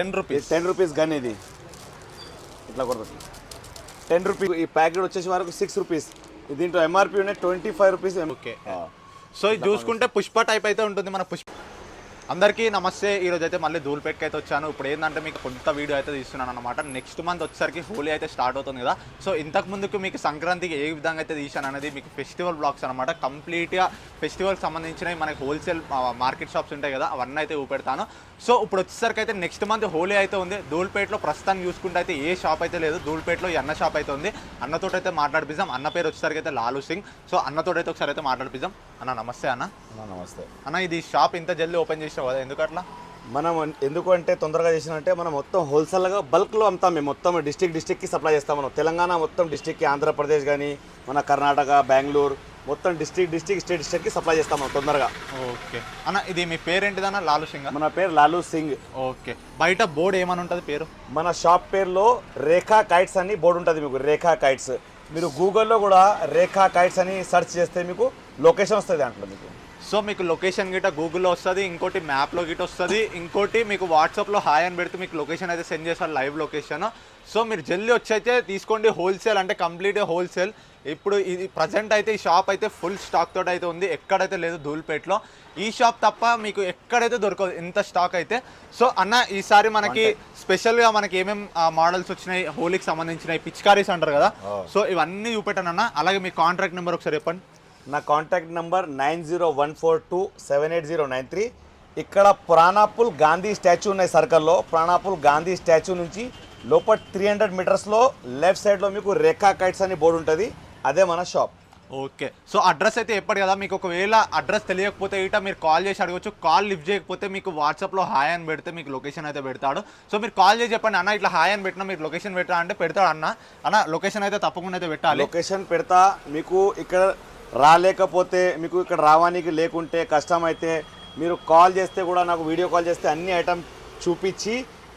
10 rupees 10 rupees gun ఇది ఇట్లా కొడుతుంది 10 రూపీస్. ఈ ప్యాకెట్ వచ్చేసి వరకు 6 రూపీస్. దీంట్లో ఎంఆర్పి ఉన్నాయి 25 రూపీస్. ఓకే. సో ఇది చూసుకుంటే పుష్ప టైప్ అయితే ఉంటుంది మన పుష్ప. అందరికీ నమస్తే. ఈరోజు అయితే మళ్ళీ ధూల్పేట్కి అయితే వచ్చాను. ఇప్పుడు ఏంటంటే మీకు కొత్త వీడియో అయితే తీస్తున్నాను అనమాట. నెక్స్ట్ మంత్ వచ్చేసరికి హోలీ అయితే స్టార్ట్ అవుతుంది కదా. సో ఇంతకు ముందుకు మీకు సంక్రాంతికి ఏ విధంగా అయితే తీసాను అనేది మీకు ఫెస్టివల్ బ్లాగ్స్ అనమాట. కంప్లీట్గా ఫెస్టివల్కి సంబంధించినవి మనకి హోల్సేల్ మార్కెట్ షాప్స్ ఉంటాయి కదా, అవన్నీ అయితే చూపెడతాను. సో ఇప్పుడు వచ్చేసరికి అయితే నెక్స్ట్ మంత్ హోలీ అయితే ఉంది. ధూల్పేట్లో ప్రస్తుతానికి చూసుకుంటే అయితే ఏ షాప్ అయితే లేదు. ధూల్పేట్లో ఈ అన్న షాప్ అయితే ఉంది. అన్నతోటి అయితే మాట్లాడిపిద్దాం. అన్న పేరు వచ్చేసరికి అయితే లాలు సింగ్. సో అన్నతోటి అయితే ఒకసారి అయితే మాట్లాడిపిద్దాం. అన్న నమస్తే. అన్న నమస్తే అన్న. ఇది షాప్ ఇంత జల్దీ ఓపెన్ చేసావు కదా, ఎందుకు అట్లా? మనం ఎందుకు అంటే తొందరగా చేసినంటే మనం మొత్తం హోల్సేల్గా బల్క్లో అమ్ముతాం. మేము మొత్తం డిస్ట్రిక్ట్కి సప్లై చేస్తాం. మనం తెలంగాణ మొత్తం డిస్ట్రిక్ట్కి, ఆంధ్రప్రదేశ్ కానీ మన కర్ణాటక, బెంగళూరు మొత్తం స్టేట్కి సప్లై చేస్తాం మనం తొందరగా. ఓకే అన్న. ఇది మీ పేరేంటిదన్న? లాలు సింగ్. మన పేరు లాలు సింగ్. ఓకే. బయట బోర్డు ఏమని ఉంటుంది పేరు? మన షాప్ పేరులో రేఖా కైట్స్ అని బోర్డు ఉంటుంది మీకు. రేఖా కైట్స్ మీరు గూగుల్లో కూడా రేఖా కైట్స్ అని సెర్చ్ చేస్తే మీకు లొకేషన్ వస్తుంది దాంట్లో మీకు. సో మీకు లొకేషన్ గిట్ట గూగుల్లో వస్తుంది, ఇంకోటి మ్యాప్లో గిట్ట వస్తుంది, ఇంకోటి మీకు వాట్సాప్లో హాయ్ అని పెడితే మీకు లొకేషన్ అయితే సెండ్ చేస్తారు, లైవ్ లొకేషన్. సో మీరు జల్దీ వచ్చి అయితే తీసుకోండి. హోల్సేల్ అంటే కంప్లీట్గా హోల్సేల్. ఇప్పుడు ఇది ప్రజెంట్ అయితే ఈ షాప్ అయితే ఫుల్ స్టాక్ తోటి అయితే ఉంది. ఎక్కడైతే లేదు ధూల్పేట్లో. ఈ షాప్ తప్ప మీకు ఎక్కడైతే దొరకదు ఇంత స్టాక్ అయితే. సో అన్న ఈసారి మనకి స్పెషల్గా మనకి ఏమేమి మోడల్స్ వచ్చినాయి హోలీకి సంబంధించినవి, పిచ్కారీస్ అంటారు కదా, సో ఇవన్నీ చూపెట్టాను అన్న. అలాగే మీ కాంట్రాక్ట్ నెంబర్ ఒకసారి చెప్పండి. నా కాంటాక్ట్ నెంబర్ 9014278093. ఇక్కడ ప్రాణాపుల్ గాంధీ స్టాచ్యూ ఉన్నాయి సర్కిల్లో. ప్రాణాపుల్ గాంధీ స్టాచ్యూ నుంచి లోపల 300 మీటర్స్లో లెఫ్ట్ సైడ్లో మీకు రేఖా కైట్స్ అని బోర్డు ఉంటుంది. అదే మన షాప్. ఓకే. సో అడ్రస్ అయితే చెప్పాడు కదా. మీకు ఒకవేళ అడ్రస్ తెలియకపోతే ఇట మీరు కాల్ చేసి అడగవచ్చు. కాల్ లిఫ్ట్ చేయకపోతే మీకు వాట్సాప్లో హాయ్ అని పెడితే మీకు లొకేషన్ అయితే పెడతాడు. సో మీరు కాల్ చేసి చెప్పండి, అన్న ఇట్లా హాయ్ అని పెట్టినా మీరు లొకేషన్ పెట్టా అంటే పెడతాడు అన్న. అన్న లొకేషన్ అయితే తప్పకుండా అయితే పెట్టాలి. లొకేషన్ పెడతా. మీకు ఇక్కడ రాలేకపోతే, మీకు ఇక్కడ రావడానికి లేకుంటే కష్టం అయితే మీరు కాల్ చేస్తే కూడా నాకు వీడియో కాల్ చేస్తే అన్ని ఐటమ్ చూపించి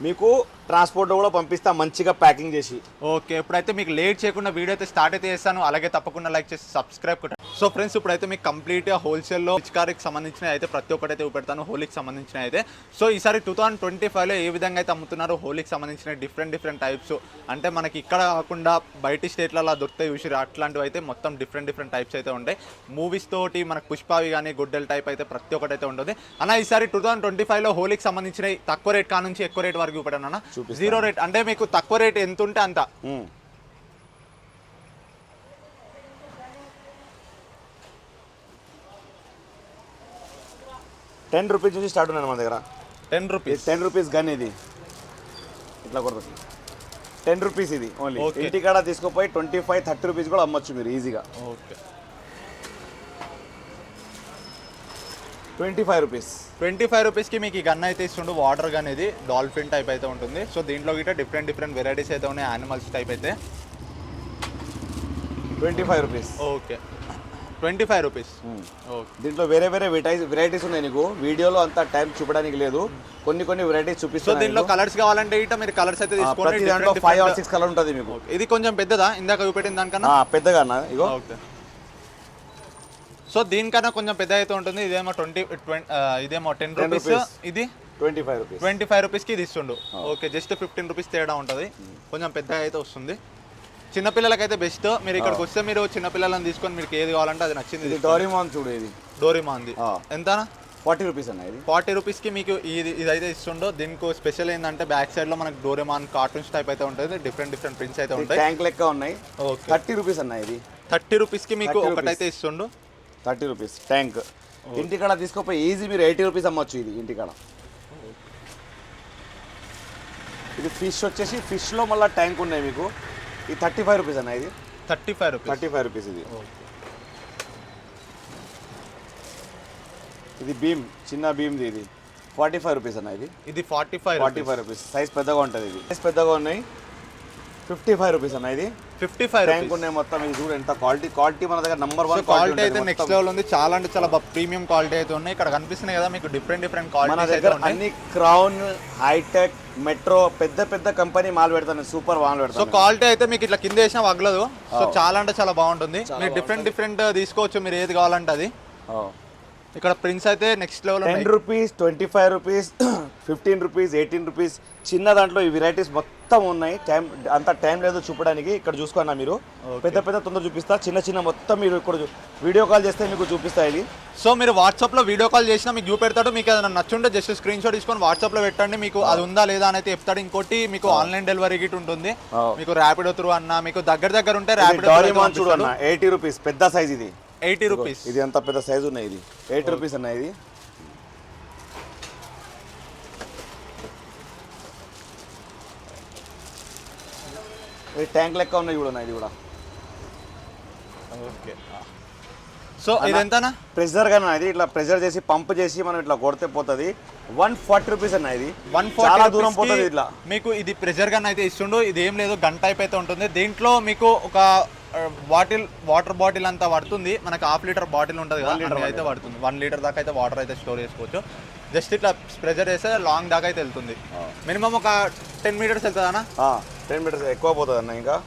మీకు ట్రాన్స్పోర్ట్ కూడా పంపిస్తా మంచిగా ప్యాకింగ్ చేసి. ఓకే. ఇప్పుడైతే మీకు లేట్ చేయకుండా వీడియో అయితే స్టార్ట్ అయితే చేస్తాను. అలాగే తప్పకుండా లైక్ చేసి సబ్స్క్రైబ్ కొట్టండి. సో ఫ్రెండ్స్ ఇప్పుడైతే మీకు కంప్లీట్గా హోల్సేల్లో పిచికారికి సంబంధించిన అయితే ప్రతి ఒక్కటి అయితే చూపెడతాను హోలీకి సంబంధించిన అయితే. సో ఈసారి 2025లో ఏ విధంగా అయితే అమ్ముతున్నారు హోలీకి సంబంధించిన డిఫరెంట్ టైప్స్, అంటే మనకి ఇక్కడ కాకుండా బయట స్టేట్లలో దొరుకుతాయి చూసి అట్లాంటివి అయితే మొత్తం డిఫరెంట్ టైప్స్ అయితే ఉంటాయి. మూవీస్ తోటి మనకు పుష్పావి కానీ గుడ్డెల్ టైప్ అయితే ప్రతి ఒక్కటి అయితే ఉంటుంది అన్న. ఈసారి 2025లో హోలీకి సంబంధించిన తక్కువ రేట్ కా నుంచి ఎక్కువ రేట్ వరకు చూపెట్టాను అన్న. 0 రేట్ అంటే మీకు తక్కువ రేట్ ఎంత ఉంటే అంత. 10 రూపీస్ నుంచి స్టార్ట్ ఉన్నాయి మన దగ్గర. 10 రూపీస్ గన్ ఇది ఇట్లా కొడుతుంది. 10 రూపీస్ ఇది ఓన్లీ. ఇంటికాడ తీసుకుపోయి 25-30 రూపీస్ కూడా అమ్మొచ్చు మీరు ఈజీగా. ఓకే. 25 రూపీస్. 25 రూపీస్కి మీకు ఈ గన్ అయితే ఇస్తుండు. వాటర్ గన్ ఇది డాల్ఫిన్ టైప్ అయితే ఉంటుంది. సో దీంట్లో గిట్ట డిఫరెంట్ వెరైటీస్ అయితే ఉన్నాయి, యానిమల్స్ టైప్ అయితే. 25 రూపీస్. ఓకే. 25 రూపీస్. దీంట్లో వేరే వెరైటీస్ ఉన్నాయి. నీకు వీడియోలో అంత టైం చూపడానికి లేదు, కొన్ని వెరైటీస్ చూపిస్తాను. దీంట్లో కలర్స్ కావాలంటే ఇట మీరు కలర్స్ అయితే తీసుకోండి. 5 or 6 కలర్ ఉంటుంది మీకు. ఇది కొంచెం పెద్దదా ఇందాక చూపెట్టిన దానికన్నా? పెద్దగా అన్న ఇగో. ఓకే. సో దీనికన్నా కొంచెం పెద్ద అయితే ఉంటుంది. ఇదేమో 10 రూపీస్, ఇది 25 రూపీస్కి ఇది ఇస్తుండు. ఓకే. జస్ట్ 15 రూపీస్ తేడా ఉంటుంది, కొంచెం పెద్దగా అయితే వస్తుంది. చిన్నపిల్లలకైతే బెస్ట్. మీరు ఇక్కడికి వస్తే మీరు చిన్నపిల్లలను తీసుకొని మీకు ఏది కావాలంటే అది నచ్చింది. డోరేమాన్ చూడు, ఇది డోరేమాన్ది ఎంత? 40 రూపీస్ అన్న. ఇది 40 రూపీస్కి మీకు ఇదైతే ఇస్తుండో. దీనికి స్పెషల్ ఏంటంటే బ్యాక్ సైడ్లో మనకు డోరేమాన్ కార్టూన్స్ టైప్ అయితే ఉంటుంది, డిఫరెంట్ ప్రింట్స్ అయితే ఉంటాయి. ట్యాంక్ లెక్క ఉన్నాయి. ఓకే. 30 రూపీస్ అన్న. ఇది 30 రూపీస్కి మీకు ఒకటైతే ఇస్తుండు. 30 రూపీస్ ట్యాంక్. ఇంటికాడ తీసుకోపోయి ఈజీ మీరు 80 రూపీస్ అమ్మొచ్చు ఇది ఇంటికాడ. ఇది ఫిష్ వచ్చేసి ఫిష్లో మళ్ళీ ట్యాంక్ ఉన్నాయి మీకు. ఇది 35 రూపీస్ అన్న. ఇది 35 రూపీస్ ఇది. ఇది భీమ్, చిన్న భీమ్ది. ఇది 45 రూపీస్ అన్న. ఇది 45 రూపీస్. సైజ్ పెద్దగా ఉంటుంది. ఇది సైజ్ పెద్దగా ఉన్నాయి. 55 రూపీస్ అన్న. ఇది 55 ట్యాంక్ ఉన్నాయి మొత్తం. ఇది చూడు ఎంత క్వాలిటీ మన దగ్గర నంబర్ 1 క్వాలిటీ అయితే నెక్స్ట్ లెవెల్ ఉంది. చాలా అంటే చాలా ప్రీమియం క్వాలిటీ అయితే ఉన్నాయి. ఇక్కడ కనిపిస్తున్నాయి కదా మీకు డిఫరెంట్ క్వాలిటీస్ మన దగ్గర అన్ని క్రౌన్, హైటెక్, మెట్రో పెద్ద కంపెనీ మాల్ పెడతాను, సూపర్ మాల్ పెడతాను. సో క్వాలిటీ అయితే మీకు ఇట్లా కింద వేసినా వగలదు. సో చాలా అంటే చాలా బాగుంటుంది. మీరు డిఫరెంట్ తీసుకోవచ్చు, మీరు ఏది కావాలంటే అది. ఇక్కడ ప్రింట్స్ అయితే next level 10 rupees, 25 rupees, 15 rupees, 18 rupees, చిన్న దాంట్లో ఈ వెరైటీస్ మొత్తం ఉన్నాయి. అంత టైం లేదు చూపడానికి. ఇక్కడ చూసుకోండి మీరు, పెద్ద పెద్ద తొందర చూపిస్తా, చిన్న చిన్న మొత్తం మీరు ఇక్కడ వీడియో కాల్ చేస్తే మీకు చూపిస్తా ఇది. సో మీరు వాట్సాప్లో వీడియో కాల్ చేసినా మీకు చూపెడతాడు. మీకు ఏదైనా నచ్చుంటే జస్ట్ స్క్రీన్ షాట్ తీసుకొని వాట్సాప్లో పెట్టండి, మీకు అది ఉందా లేదా అని అయితే చెప్తాడు. ఇంకోటి మీకు ఆన్లైన్ డెలివరీ గిట్ ఉంటుంది, మీకు ర్యాపిడో త్రూ అన్న, మీకు దగ్గర ఉంటే ర్యాపిడో చూడు అన్న 80 రూపీస్ పెద్ద సైజ్ ఇది. 80 రూపీస్ ఇది అంత పెద్ద సైజు ఉన్నాయి. ఇది 80 రూపీస్ అన్న. ఇది ట్యాంక్ లెక్క ఉన్నాయి చూడన్నా. ఇది కూడా ఓకే. సో ఇది ఎంతనా? ప్రెషర్ గానే ఇది, ఇట్లా ప్రెషర్ చేసి పంప్ చేసి మనం ఇట్లా కొడితే పోతుంది. 140 రూపీస్ అన్న. ఇది 140 చాలా దూరం పోతుంది. ఇట్లా మీకు ఇది ప్రెషర్ గన్ అయితే ఇస్తుండు. ఇది ఏం లేదు, గన్ టైప్ అయితే ఉంటుంది. దీంట్లో మీకు ఒక బాటిల్, వాటర్ బాటిల్ అంతా పడుతుంది. మనకి హాఫ్ లీటర్ బాటిల్ ఉంటుంది కదా, అది అయితే పడుతుంది. 1 లీటర్ దాకా అయితే వాటర్ అయితే స్టోర్ చేసుకోవచ్చు. జస్ట్ ఇట్లా ప్రెషర్ చేస్తే లాంగ్ దాకా అయితే వెళ్తుంది. మినిమం ఒక 10 మీటర్స్ వెళ్తుంది అన్న. 10 మీటర్స్ ఎక్కువ పోతుంది అన్న. ఇంకా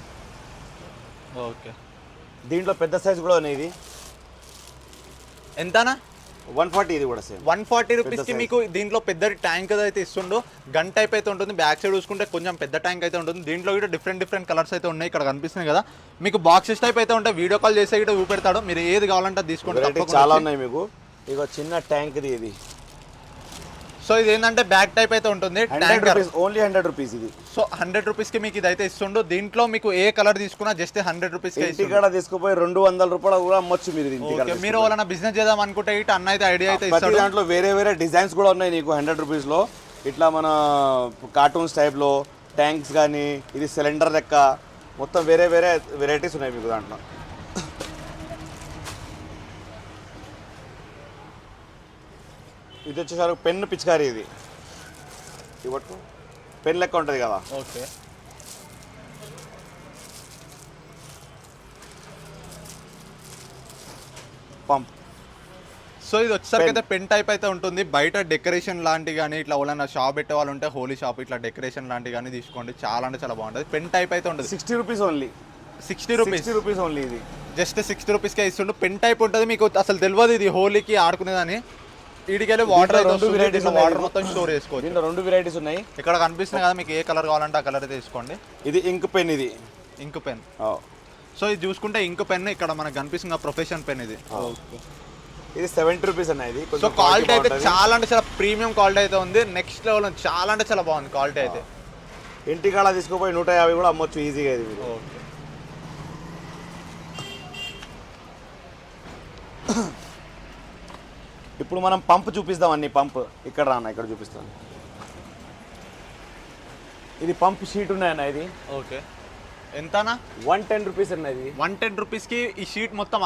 ఓకే. దీంట్లో పెద్ద సైజ్ కూడా ఉన్నాయి. ఇది ఎంతనా? 140. ఇది కూడా సేమ్ 140 రూపీస్కి మీకు దీంట్లో పెద్ద ట్యాంక్ అయితే ఇస్తుండు. గన్ టైప్ అయితే ఉంటుంది. బ్యాక్ సైడ్ చూసుకుంటే కొంచెం పెద్ద ట్యాంక్ అయితే ఉంటుంది. దీంట్లో కూడా డిఫరెంట్ కలర్స్ అయితే ఉన్నాయి. ఇక్కడ కనిపిస్తున్నాయి కదా, మీకు బాక్సెస్ టైప్ అయితే ఉంటాయి. వీడియో కాల్ చేస్తే కూడా చూపెడతాడు. మీరు ఏది కావాలంటే తీసుకోండి. చాలా ఉన్నాయి మీకు. ఇక చిన్న ట్యాంక్ ఇది. సో ఇది ఏంటంటే బ్యాక్ టైప్ అయితే ఉంటుంది. ఓన్లీ 100 రూపీస్ ఇది. సో 100 రూపీస్కి మీకు ఇది అయితే ఇస్తుండు. దీంట్లో మీకు ఏ కలర్ తీసుకున్నా జస్ట్ 100 రూపీస్కి ఇంటికాడ తీసుకుపోయి 200 రూపాయలు కూడా అమ్మొచ్చు మీరు. మీరు వాళ్ళ బిజినెస్ చేద్దాం అనుకుంటే ఇటు అన్న అయితే ఐడియా అయితే ఇస్తాడు. దాంట్లో వేరే డిజైన్స్ కూడా ఉన్నాయి నీకు 100 రూపీస్లో. ఇట్లా మన కార్టూన్స్ టైప్లో ట్యాంక్స్ కానీ, ఇది సిలిండర్ లెక్క మొత్తం వేరే వెరైటీస్ ఉన్నాయి మీకు దాంట్లో. ఇది వచ్చేసరికి పెన్ పిచికారీ. ఇది ఇవ్వట్టు పెన్ లెక్క ఉంటుంది కదా. ఓకే. పంప్. సో ఇది వచ్చేసరికి అయితే పెన్ టైప్ అయితే ఉంటుంది. బయట డెకరేషన్ లాంటి కానీ, ఇట్లా ఎవరైనా షాప్ పెట్టే వాళ్ళు ఉంటే హోలీ షాప్ ఇట్లా డెకరేషన్ లాంటి కానీ తీసుకోండి. చాలా అంటే చాలా బాగుంటుంది. పెన్ టైప్ అయితే ఉంటుంది. 60 రూపీస్ ఓన్లీ. 60 rupees only. ఇది జస్ట్ 60 రూపీస్కే ఇస్తుండు. పెన్ టైప్ ఉంటుంది. మీకు అసలు తెలియదు ఇది హోలీకి ఆడుకునేదని. వీడికెళ్ళి వాటర్ వాటర్ మొత్తం స్టోర్ చేసుకోవచ్చు. దీంట్లో 2 వెరైటీస్ ఉన్నాయి. ఇక్కడ కనిపిస్తుంది కదా, మీకు ఏ కలర్ కావాలంటే ఆ కలర్ అయితే తీసుకోండి. ఇది ఇంక్ పెన్. ఇది ఇంక్ పెన్. సో ఇది చూసుకుంటే ఇంక్ పెన్ ఇక్కడ మనకు కనిపిస్తుంది ప్రొఫెషన్ పెన్. ఇది ఇది 70 రూపీస్ అన్న. ఇది సో క్వాలిటీ అయితే చాలా అంటే చాలా ప్రీమియం క్వాలిటీ అయితే ఉంది. నెక్స్ట్ లెవెల్ చాలా అంటే చాలా బాగుంది క్వాలిటీ అయితే. ఇంటికాడ తీసుకుపోయి 150 కూడా అమ్మొచ్చు ఈజీగా. ఇది ఇప్పుడు మనం పంప్ చూపిస్తాం. అన్ని పంప్ ఇక్కడ రాన్న, ఇక్కడ చూపిస్తాను. ఇది పంప్ షీట్ ఉన్నాయన్న. ఇది ఓకే. ఎంతనా? 110 రూపీస్ అన్న. ఇది 110 రూపీస్కి ఈ షీట్ మొత్తం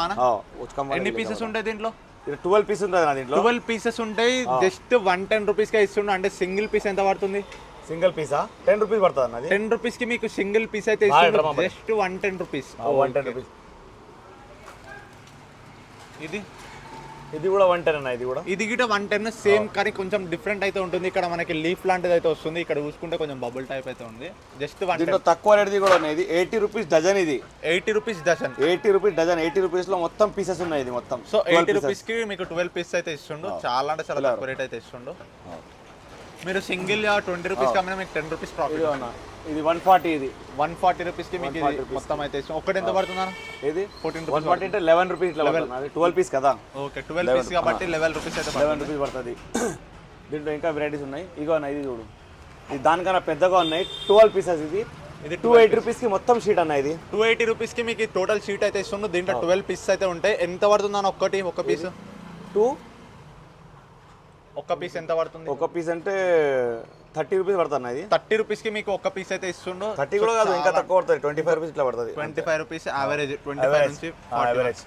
ఎన్ని పీసెస్ ఉంటాయి దీంట్లో? 12 పీస్ ఉంటుంది అన్న. దీంట్లో 12 పీసెస్ ఉంటాయి. జస్ట్ 110 రూపీస్కే ఇస్తుండే. అంటే సింగిల్ పీస్ ఎంత పడుతుంది? సింగిల్ పీసా 10 రూపీస్ పడుతుంది అన్న. 10 రూపీస్కి మీకు సింగిల్ పీస్ అయితే ఇస్తుండే. Just 110 rupees. 110 రూపీస్. ఇది కూడా 110 అన్న. ఇది కూడా 110 సేమ్, కానీ కొంచెం డిఫరెంట్ అయితే ఉంటుంది. ఇక్కడ మనకి లీఫ్ లాంటిది అయితే వస్తుంది. ఇక్కడ చూసుకుంటే కొంచెం బబుల్ టైప్ అయితే ఉంది. జస్ట్ 110. తక్కువ రేట్ది కూడా ఉన్నాయి. ఇది 80 రూపీస్ డజన్. ఇది 80 rupees dozen. 80 rupees dozen. 80 rupees లో మొత్తం పీసెస్ ఉన్నాయి. ఇది మొత్తం. సో 80 రూపీస్ కి మీకు 12 పీసెస్ అయితే ఇస్తుండు. చాలా అంటే చాలా తక్కువ రేట్ అయితే ఇస్తుండు. మీరు సింగిల్ 20 రూపీస్ కమ్మినా మీకు 10 రూపీస్ ప్రాఫిట్. ఇది 140. ఇది 140 రూపీస్కి మీకు ఇది మొత్తం అయితే ఇస్తాం. ఒకటి ఎంత పడుతుందా? ఇది 14 140 అంటే 11 రూపీస్. 12 పీస్ కదా. ఓకే, 12 పీస్ కాబట్టి 11 రూపీస్ అయితే 11 రూపీస్ పడుతుంది. దీంట్లో ఇంకా వెరైటీస్ ఉన్నాయి. ఇగో అన్న, ఇది చూడు, ఇది దానికన్నా పెద్దగా ఉన్నాయి. 12 పీసెస్. ఇది 280 రూపీస్కి మొత్తం షీట్ అన్న. ఇది 280 రూపీస్కి మీకు టోటల్ షీట్ అయితే ఇస్తుండు. దీంట్లో 12 పీసెస్ అయితే ఉంటాయి. ఎంత పడుతుందా ఒక పీస్? ఒక పీస్ ఎంత పడుతుంది? ఒక పీస్ అంటే 30 రూపీస్ పడుతుంది. ఇది 30 రూపీస్కి మీకు ఒక పీస్ అయితే ఇస్తుండు. 30 కూడా కాదు, ఇంకా తక్కువ పడుతుంది. 25 రూపీస్ ఇట్లా పడుతుంది. 25 రూపీస్ యావరేజ్. 25 నుంచి యావరేజ్.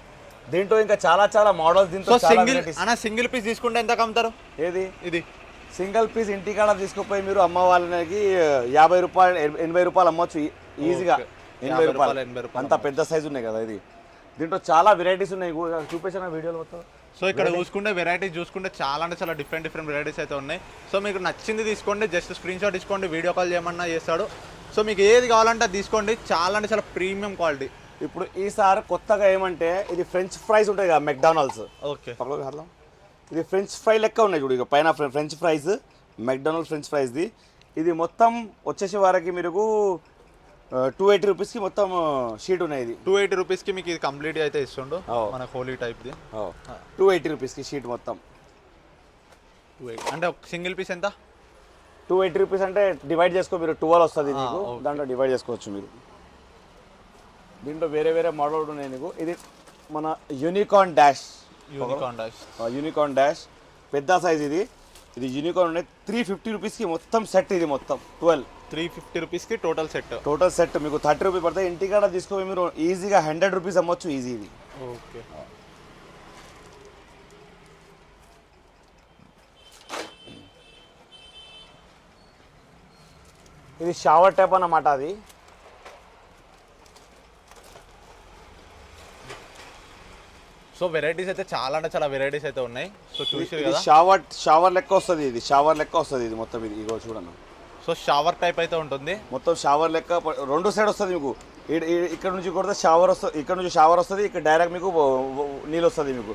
దీంట్లో ఇంకా చాలా మోడల్స్. దీంట్లో సింగిల్ పీస్ తీసుకుంటే ఎంత కమ్ముతారు? ఏది? ఇది సింగిల్ పీస్ ఇంటికాడ తీసుకుపోయి మీరు అమ్మ వాళ్ళకి 50 రూపాయలు 80 రూపాయలు అమ్మొచ్చు ఈజీగా. 80 రూపాయలు. అంత పెద్ద సైజు ఉన్నాయి కదా. ఇది దీంట్లో చాలా వెరైటీస్ ఉన్నాయి. చూపించిన వీడియోలో మొత్తం. సో ఇక్కడ చూసుకుంటే వెరైటీస్ చూసుకుంటే చాలా అంటే చాలా డిఫరెంట్ వెరైటీస్ అయితే ఉన్నాయి. సో మీకు నచ్చింది తీసుకోండి. జస్ట్ స్క్రీన్ షాట్ తీసుకోండి, వీడియో కాల్ చేయమన్నా చేస్తాడు. సో మీకు ఏది కావాలంటే తీసుకోండి. చాలా అంటే చాలా ప్రీమియం క్వాలిటీ. ఇప్పుడు ఈసారి కొత్తగా ఏమంటే ఇది ఫ్రెంచ్ ఫ్రైస్ ఉంటాయి కదా, మెక్డానల్డ్స్. ఓకే. ఇది ఫ్రెంచ్ ఫ్రై లెక్క ఉన్నాయి చూడు, ఇక పైన ఫ్రెంచ్ ఫ్రైస్, మెక్డొనాల్డ్ ఫ్రెంచ్ ఫ్రైస్ది. ఇది మొత్తం వచ్చేసి వారికి మీరు 280 రూపీస్కి మొత్తం షీట్ ఉన్నాయి. ఇది 280 రూపీస్కి మీకు ఇది కంప్లీట్ అయితే ఇస్తుండు మన హోలీ టైప్ది. 280 రూపీస్కి షీట్ మొత్తం. 280 అంటే ఒక సింగిల్ పీస్ ఎంత? 280 రూపీస్ అంటే డివైడ్ చేసుకో మీరు, 12 వస్తుంది మీకు, దాంట్లో డివైడ్ చేసుకోవచ్చు మీరు. దీంట్లో వేరే వేరే మోడల్ ఉన్నాయి నీకు. ఇది మన యూనికార్న్ డాష్ పెద్ద సైజ్. ఇది యూనికార్న్ ఉన్నాయి. 350 రూపీస్కి మొత్తం సెట్. ఇది మొత్తం 350 రూపీస్కి టోటల్ సెట్ మీకు 30 రూపీస్ పడతాయి. ఇంటికాడ తీసుకొని మీరు ఈజీగా 100 రూపీస్ అమ్మొచ్చు ఈజీ. ఇది ఓకే. ఇది షవర్ టైప్ అన్నమాట. అది సో వెరైటీస్ అయితే చాలా అంటే చాలా వెరైటీస్ అయితే ఉన్నాయి. సో చూసి ఇది షవర్ లెక్క వస్తుంది. ఇది మొత్తం ఇది ఇగో చూడన్న. సో షవర్ టైప్ అయితే ఉంటుంది మొత్తం. షవర్ లెక్క 2 సైడ్ వస్తుంది మీకు. ఇక్కడ నుంచి కొడితే షవర్ వస్తుంది, ఇక్కడ నుంచి షవర్ వస్తుంది, ఇక్కడ డైరెక్ట్ మీకు నీళ్ళు వస్తుంది మీకు.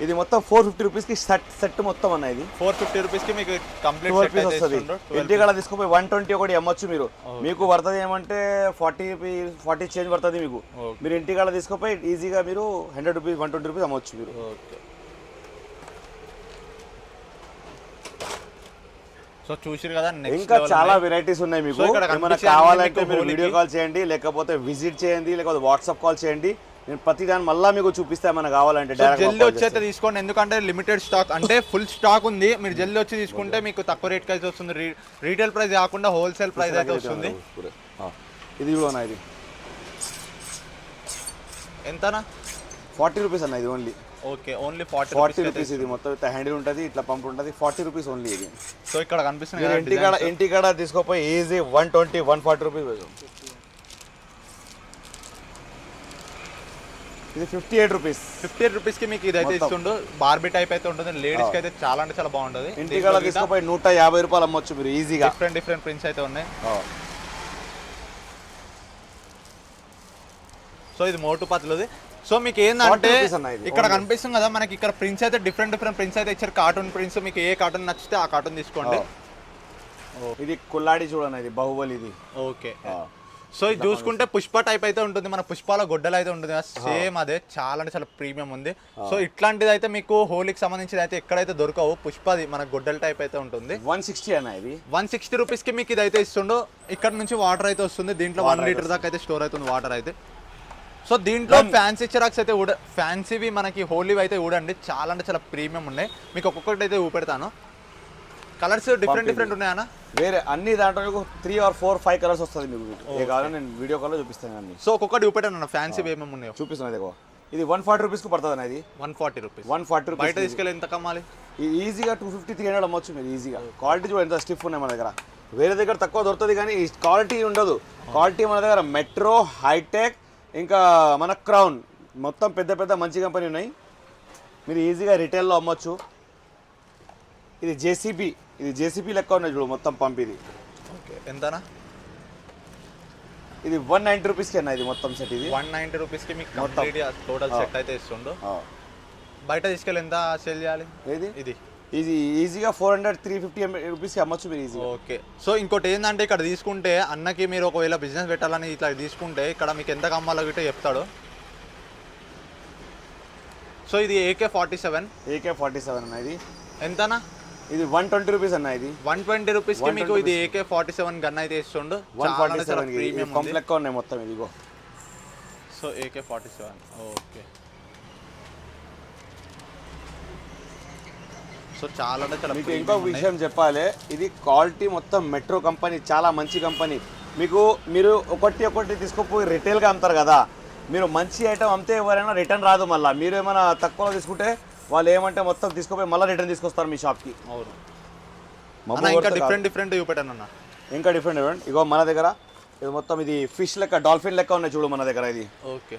ఇది మొత్తం 450 రూపీస్కి సెట్ మొత్తం అన్న. ఇది 450 రూపీస్కి మీకు కంప్లీట్ సెట్ వస్తుంది. ఇంటికాడ తీసుకుపోయి 120 ఒకటి అమ్మొచ్చు మీరు. మీకు పడుతుంది ఏమంటే 40 చేంజ్ పడుతుంది మీకు. మీరు ఇంటికాడ తీసుకుపోయి ఈజీగా మీరు 100 రూపీస్ 120 రూపీస్ అమ్మొచ్చు మీరు. సో చూసిరు కదా. ఇంకా చాలా వెరైటీస్ ఉన్నాయి మీకు. ఏమైనా కావాలంటే మీరు వీడియో కాల్ చేయండి, లేకపోతే విజిట్ చేయండి, లేకపోతే వాట్సాప్ కాల్ చేయండి. నేను ప్రతి దాన్ని మళ్ళీ మీకు చూపిస్తే ఏమైనా కావాలంటే జల్దీ వచ్చి అయితే తీసుకోండి. ఎందుకంటే లిమిటెడ్ స్టాక్ అంటే ఫుల్ స్టాక్ ఉంది. మీరు జల్దీ వచ్చి తీసుకుంటే మీకు తక్కువ రేట్కి అయితే వస్తుంది. రీటైల్ ప్రైస్ కాకుండా హోల్సేల్ ప్రైస్ అయితే వస్తుంది. ఇది కూడా ఇది ఎంతనా? 40 రూపీస్ అన్న. ఇది ఓన్లీ ఓన్లీ 40 రూపీస్. ఇది మొత్తం ఇట్లా హ్యాండిల్ ఉంటుంది, ఇట్లా పంప్ ఉంటుంది. 40 రూపీస్ ఓన్లీ ఇది. సో ఇక్కడ కనిపిస్తుంది ఇంటికాడ తీసుకోపోయి ఈజీ 120 140 రూపీస్. ఇది 58 రూపీస్. 58 రూపీస్కి మీకు ఇది అయితే ఇస్తుండు. బార్బీ టైప్ అయితే ఉంటుంది. లేడీస్కి అయితే చాలా అంటే చాలా బాగుంటుంది. ఇంటికాడ తీసుకోపోయి 150 రూపాయలు అమ్మొచ్చు మీరు ఈజీగా. డిఫరెంట్ ప్రింట్స్ అయితే ఉన్నాయి. సో ఇది మోటు పత్లుది. సో మీకు ఏంటంటే ఇక్కడ కనిపిస్తుంది కదా మనకి, ఇక్కడ ప్రింట్స్ అయితే డిఫరెంట్ ప్రింట్స్ అయితే ఇచ్చారు. Cartoon prints. మీకు ఏ కార్టూన్ నచ్చితే ఆ కార్టూన్ తీసుకోండి. ఇది కుల్లాడి చూడండి. ఇది బాహుబలి. ఇది ఓకే. సో ఇది చూసుకుంటే పుష్ప టైప్ అయితే ఉంటుంది. మన పుష్పాల గొడ్డలు అయితే ఉంటుంది కదా, సేమ్ అదే. చాలా అంటే చాలా ప్రీమియం ఉంది. సో ఇట్లాంటిది అయితే మీకు హోలీకి సంబంధించింది అయితే ఎక్కడైతే దొరకవు. పుష్పది మన గొడ్డల టైప్ అయితే ఉంటుంది. 160 అన్న. ఇది 160 రూపీస్కి మీకు ఇది అయితే ఇస్తుండో. ఇక్కడ నుంచి వాటర్ అయితే వస్తుంది. దీంట్లో 1 లీటర్ దాకా అయితే స్టోర్ అవుతుంది వాటర్ అయితే. సో దీంట్లో ఫ్యాన్సీ చిరాక్స్ అయితే ఫ్యాన్సీవి మనకి హోలీవి అయితే చూడండి. చాలా అంటే చాలా ప్రీమియం ఉన్నాయి. మీకు ఒక్కొక్కటి అయితే చూపెడతాను. కలర్స్ డిఫరెంట్ ఉన్నాయన్నా. వేరే అన్ని దాంట్లో 3 or 4 5 కలర్స్ వస్తుంది మీకు. ఏ కావాలో నేను వీడియో కాల్లో చూపిస్తాను అన్ని. సో ఒక్కొక్కటి చూపెట్టాను ఫ్యాన్సీ ఏమేమి ఉన్నాయో చూపిస్తున్నాను. ఇది 140 రూపీస్కి పడుతుంది అన్న. ఇది 140 రూపీస్. 140 రూపీస్. బయట తీసుకెళ్ళి ఎంత కమ్మాలి? ఈజీగా 250 300 అమ్మొచ్చు మీరు ఈజీగా. క్వాలిటీ చూడండి ఎంత స్టిఫ్ ఉన్నాయి మన దగ్గర. వేరే దగ్గర తక్కువ దొరుకుతుంది కానీ ఈ క్వాలిటీ ఉండదు. క్వాలిటీ మన దగ్గర మెట్రో, హైటెక్, ఇంకా మన క్రౌన్ మొత్తం పెద్ద మంచి కంపెనీ ఉన్నాయి. మీరు ఈజీగా రిటైల్లో అమ్మొచ్చు. ఇది జేసీబీ లెక్క ఉన్నాయి చూడు మొత్తం పంప్. ఇది ఎంతనా? ఇది 190 రూపీస్కి అన్న. ఇది మొత్తం సెట్. ఇది 190 రూపీస్కి మీకు టోటల్ సెట్ అయితే ఇస్తుండు. బయట తీసుకెళ్ళి ఎంత సేల్ చేయాలి? ఇది ఈజీగా 400-350 రూపీస్కి అమ్మొచ్చు మీరు ఈజీ. ఓకే. సో ఇంకోటి ఏంటంటే ఇక్కడ తీసుకుంటే అన్నకి మీరు ఒకవేళ బిజినెస్ పెట్టాలని ఇట్లా తీసుకుంటే ఇక్కడ మీకు ఎంత కమ్మాలో గిట్ట చెప్తాడు. సో ఇది AK-47 అన్న. ఇది ఎంతనా? ఇది 120 రూపీస్ అన్న. ఇది 120 రూపీస్కి మీకు ఇది AK-47 గన్ అయితే ఇస్తుండు. 147 పంప్ లెక్క ఉన్నాయి మొత్తం. ఇదిగో. So AK-47 okay. సో చాలా అంటే చాలా. మీకు ఇంకో విషయం చెప్పాలి. ఇది క్వాలిటీ మొత్తం మెట్రో కంపెనీ, చాలా మంచి కంపెనీ. మీరు ఒకటి తీసుకుపోయి రిటైల్గా అమ్ముతారు కదా, మీరు మంచి ఐటమ్ అమ్మితే ఎవరైనా రిటర్న్ రాదు. మళ్ళీ మీరు ఏమైనా తక్కువలో తీసుకుంటే వాళ్ళు ఏమంటే మొత్తం తీసుకుపోయి మళ్ళీ రిటర్న్ తీసుకొస్తారు మీ షాప్కి. అవును. ఇంకా డిఫరెంట్ చూపెట్టాను అన్న. ఇంకా డిఫరెంట్ ఇగో మన దగ్గర ఇది మొత్తం. ఇది ఫిష్ లెక్క, డాల్ఫిన్ లెక్క ఉన్నాయి చూడు మన దగ్గర. ఇది ఓకే.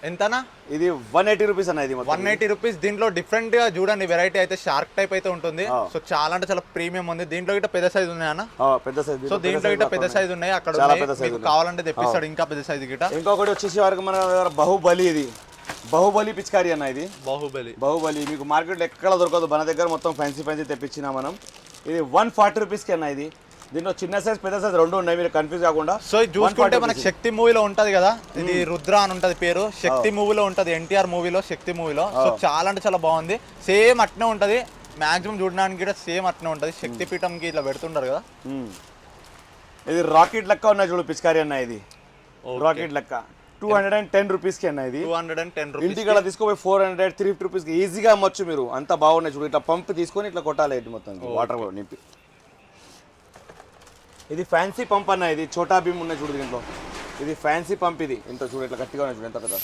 ఎంతనా? ఇది 180 రూపీస్ అన్న. ఇది 180 రూపీస్. దీంట్లో డిఫరెంట్ గా చూడండి వెరైటీ అయితే షార్క్ టైప్ అయితే ఉంటుంది. సో చాలా అంటే చాలా ప్రీమియం ఉంది. దీంట్లో గిట్ట పెద్ద సైజ్ ఉన్నాయి అన్న. పెద్ద సైజ్. సో దీంట్లో గిట్ట పెద్ద సైజ్ ఉన్నాయి. అక్కడ కావాలంటే తెప్పిస్తాడు ఇంకా పెద్ద సైజ్ గిట్ట. ఇంకొకటి వచ్చేసి వారికి మన దగ్గర బాహుబలి. ఇది బాహుబలి పిచికారి అన్న ఇది. బాహుబలి మీకు మార్కెట్లో ఎక్కడ దొరకదు, మన దగ్గర మొత్తం ఫ్యాన్సీ తెప్పించినా మనం. ఇది 140 రూపీస్కి అన్న ఇది. దీంట్లో చిన్న సైజ్ పెద్ద సైజ్ రెండు ఉన్నాయి, మీరు కన్ఫ్యూజ్ కాకుండా. సో ఇది చూసుకుంటే మనకి శక్తి మూవీలో ఉంటది కదా, ఇది రుద్ర అని ఉంటది పేరు, శక్తి మూవీలో ఉంటది, ఎన్టీఆర్ మూవీలో శక్తి మూవీలో. సో చాలా అంటే చాలా బాగుంది, సేమ్ అట్నే ఉంటది, మాక్సిమం చూడడానికి కూడా సేమ్ అట్నే ఉంటది. శక్తి పీఠంకి ఇట్లా పెడుతుంటారు కదా. ఇది రాకెట్ లెక్క ఉన్నాయి చూడు పిచికారి అన్న ఇది. రాకెట్ లెక్క 210 రూపీస్కి అన్న ఇది. 210 రూపీస్. ఇంటికి అలా తీసుకోపోయి 400 350 రూపీస్కి ఈజీగా అమ్మొచ్చు మీరు. అంత బాగున్నాయి చూడు, ఇట్లా పంప్ తీసుకొని ఇట్లా కొట్టాలి ఇటు మొత్తం వాటర్ కూడా నింపి. ఇది ఫ్యాన్సీ పంప్ అన్న ఇది. చోటా భీమ్ ఉన్నాయి చూడు దీంట్లో. ఇది ఫ్యాన్సీ పంప్ ఇది. ఇంత చూడు ఇట్లా గట్టిగా ఉన్నాయి చూడు, ఎంత పెద్ద.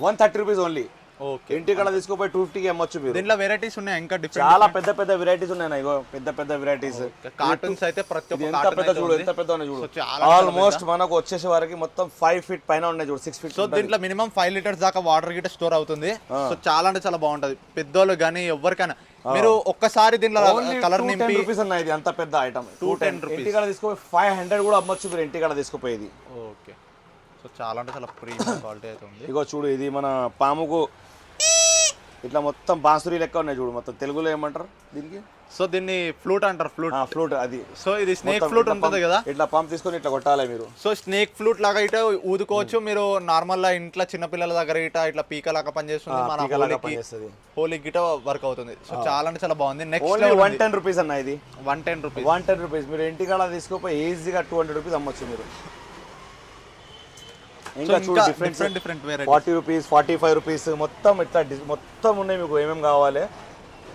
130 రూపీస్ ఓన్లీ. ఓకే. ఇంటికడ తీసుకోపోయి 250కి అమ్మొచ్చు మీరు. దీంట్లో వెరైటీస్ ఉన్నాయి, ఇంకా చాలా పెద్ద వెరైటీస్ ఉన్నాయి. ఇగో పెద్ద వెరైటీస్. కార్టూన్స్ అయితే ప్రతి ఒక్క ఎంత పెద్ద చూడు, ఎంత పెద్ద ఉన్నాయి చూడు. ఆల్మోస్ట్ మనకు వచ్చేసే వరకు మొత్తం 5 ఫీట్ పైన ఉన్నాయి చూడు, 6 ఫీట్. సో దీంట్లో మినిమం 5 లీటర్స్ దాకా వాటర్ గిట్ట స్టోర్ అవుతుంది. సో చాలా అంటే చాలా బాగుంటది, పెద్దోళ్ళు కానీ ఎవరికైనా. మీరు ఒక్కసారి దీంట్లో కలర్ నింపి రూపీస్ అన్న ఇది. అంత పెద్ద ఐటమ్ 210 రూపీస్. ఇంటికడ తీసుకోపోయి 500 కూడా అమ్మొచ్చు మీరు ఇంటికడ తీసుకుపోయేది. ఓకే. సో చాలా అంటే చాలా ప్రీమియం క్వాలిటీ అయితే ఉంది. ఇగో చూడు, ఇది మన పాముకు ఇట్లా మొత్తం బాంసురీ లెక్క ఉన్నాయి చూడు. మొత్తం తెలుగులో ఏమంటారు దీనికి? సో దీన్ని ఫ్లూట్ అంటారు. ఫ్లూట్ అది. సో ఇది స్నేక్ ఫ్లూట్ ఉంటుంది కదా, ఇట్లా పంప్ తీసుకొని ఇట్లా కొట్టాలి మీరు. సో స్నేక్ ఫ్లూట్ లాగా ఇట ఊదుకోవచ్చు మీరు. నార్మల్ గా ఇంట్లో చిన్నపిల్లల దగ్గర ఇట్లా పీక లాగా పనిచేస్తుంది, మన హోలీ గిట వర్క్ అవుతుంది. సో చాలా అంటే చాలా బాగుంది. నెక్స్ట్ 110 రూపీస్ అన్న ఇది. 110 రూపీస్. మీరు ఇంటికాడ తీసుకోపోయి ఈజీగా 200 రూపీస్ అమ్మొచ్చు మీరు. ఇంకా చూడు డిఫరెంట్ 40 రూపీస్ 45 రూపీస్ మొత్తం ఇట్లా మొత్తం ఉన్నాయి మీకు. ఏమేమి కావాలి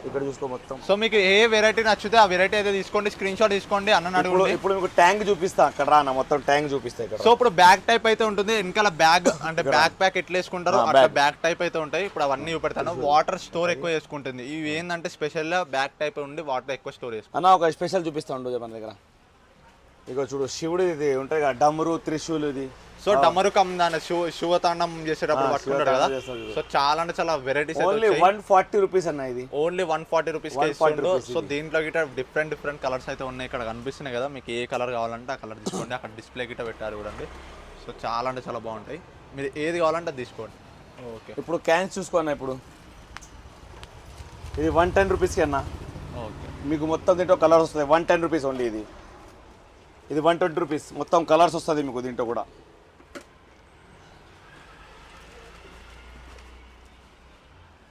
ఇక్కడ చూసుకో మొత్తం. సో మీకు ఏ వెరైటీ నచ్చితే ఆ వెరైటీ అయితే తీసుకోండి, స్క్రీన్ షాట్ తీసుకోండి. ఇప్పుడు మీకు ట్యాంక్ చూపిస్తా, అక్కడ రానా మొత్తం ట్యాంక్ చూపిస్తా ఇక్కడ. సో ఇప్పుడు బ్యాగ్ టైప్ అయితే ఉంటుంది, వెనకాల బ్యాగ్ అంటే బ్యాక్ ప్యాక్ ఎట్లా వేసుకుంటారు అట్లా బ్యాగ్ టైప్ అయితే ఉంటాయి. ఇప్పుడు అవన్నీ చూపెడతాను. వాటర్ స్టోర్ ఎక్కువ చేసుకుంటుంది. ఇవి ఏంటంటే స్పెషల్ గా బ్యాగ్ టైప్ ఉండి వాటర్ ఎక్కువ స్టోర్ చేసుకుంటాం. అన్న ఒక స్పెషల్ చూపిస్తా ఉండు మన దగ్గర. ఇగో చూడు, శివుడు ఇది ఉంటాయి కదా, డమరు త్రిశూల్ ఇది. సో డమరుకం దాని శివతాండం చేసేటప్పుడు పట్టుకుంటారు కదా. సో చాలా అంటే చాలా వెరైటీస్. ఓన్లీ 140 రూపీస్ అన్న ఇది. Only 140 rupees. సో దీంట్లో గిట్ట డిఫరెంట్ కలర్స్ అయితే ఉన్నాయి, ఇక్కడ కనిపిస్తున్నాయి కదా. మీకు ఏ కలర్ కావాలంటే ఆ కలర్ తీసుకోండి. అక్కడ డిస్ప్లే గిట్ట పెట్టారు చూడండి. సో చాలా అంటే చాలా బాగుంటాయి, మీరు ఏది కావాలంటే అది తీసుకోండి. ఓకే. ఇప్పుడు క్యాన్స్ చూసుకోండి. ఇప్పుడు ఇది 110 రూపీస్కి అన్న. ఓకే. మీకు మొత్తం దీంట్లో కలర్స్ వస్తుంది. 110 రూపీస్ ఓన్లీ ఇది. ఇది 120 రూపీస్. మొత్తం కలర్స్ వస్తుంది మీకు దీంట్లో కూడా.